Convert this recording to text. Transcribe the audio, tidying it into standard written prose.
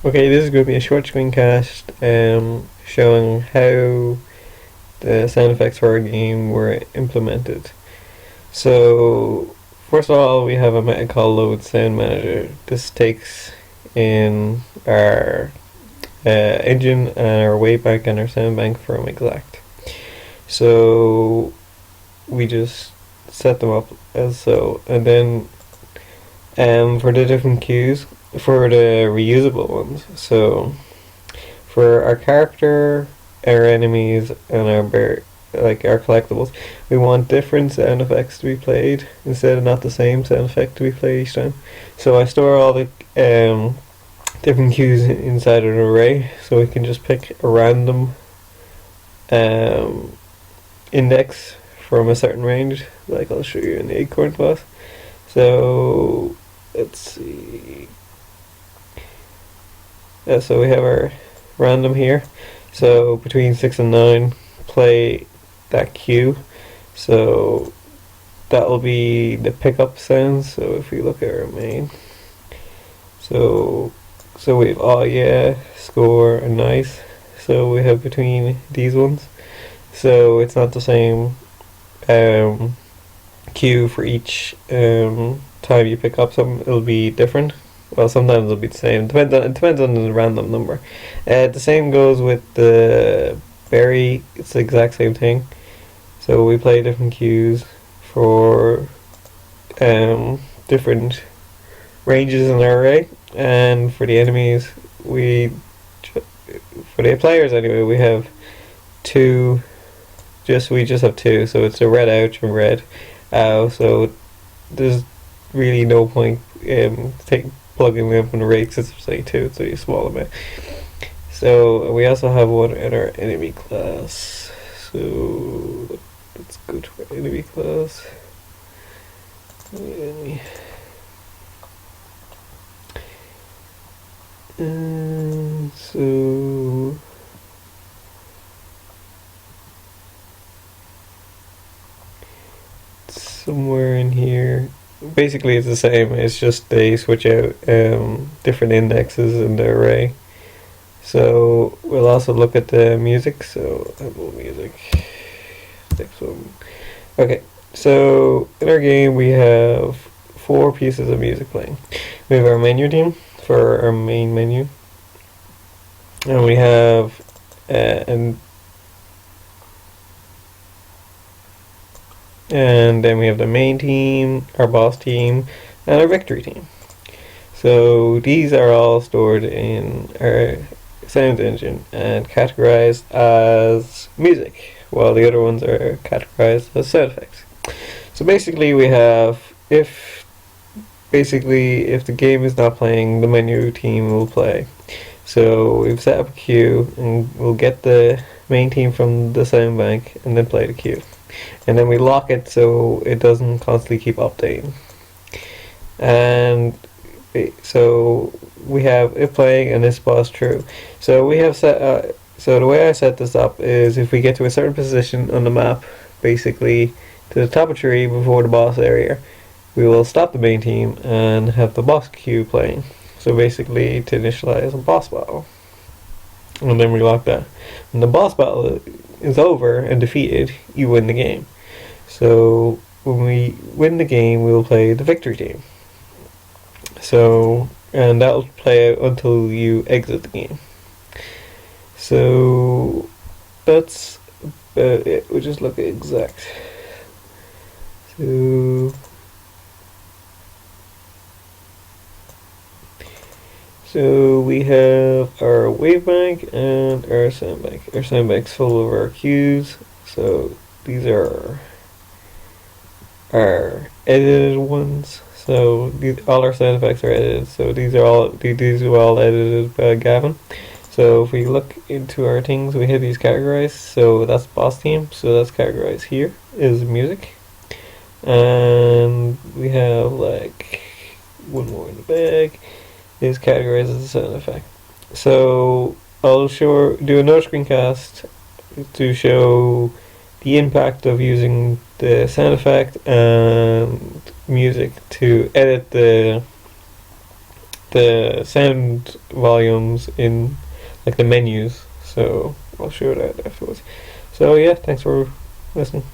Okay, this is going to be a short screencast showing how the sound effects for our game were implemented. So, first of all, we have a method called Load Sound Manager. This takes in our engine and our wavebank and our sound bank from Exact. So, we just set them up as so, and then for the different cues, for the reusable ones, so for our character, our enemies, and our collectibles, we want different sound effects to be played instead of not the same sound effect to be played each time. So I store all the different cues inside an array, so we can just pick a random index from a certain range, like I'll show you in the Acorn class. So let's see. So we have our random here. So between 6 and 9, play that cue. So that will be the pickup sounds. So if we look at our main, so we have oh yeah, score, and nice. So we have between these ones. So it's not the same cue for each time you pick up something. It'll be different. Well, sometimes it'll be the same. It depends on the random number. The same goes with the berry. It's the exact same thing. So we play different cues for different ranges in our array, and for the enemies, for the players anyway, we have two. We just have two. So it's a red ouch and red ow. So there's really no point plugging them up in the rate because it's like two, so you small a bit. So we also have one in our enemy class. So let's go to our enemy class. Enemy. So somewhere in here. Basically, it's the same. It's just they switch out different indexes in the array. So we'll also look at the music. So Apple Music. Next one. Okay. So in our game, we have 4 pieces of music playing. We have our menu theme for our main menu, and we have and then we have the main team, our boss team, and our victory team. So these are all stored in our sound engine and categorized as music, while the other ones are categorized as sound effects. So basically we have, if the game is not playing, the menu team will play. So we've set up a queue, and we'll get the main team from the sound bank and then play the queue. And then we lock it so it doesn't constantly keep updating. And so we have if playing and this boss true. So we have set. So the way I set this up is if we get to a certain position on the map, basically to the top of the tree before the boss area, we will stop the main team and have the boss queue playing. So basically to initialize a boss battle. And then we lock that. When the boss battle is over and defeated, you win the game. So when we win the game, we will play the victory team. So, and that will play out until you exit the game. So that's about it. We'll just look at exact. So we have our wavebank and our soundbank. Our soundbank's full of our cues. So these are our edited ones. So all our sound effects are edited. So these are all edited by Gavin. So if we look into our things, we have these categorized. So that's boss team. So that's categorized here is music, and we have like one more in the bag. Is categorized as a sound effect. So I'll do another screencast to show the impact of using the sound effect and music to edit the the sound volumes in like the menus. So I'll show that afterwards. So yeah, thanks for listening.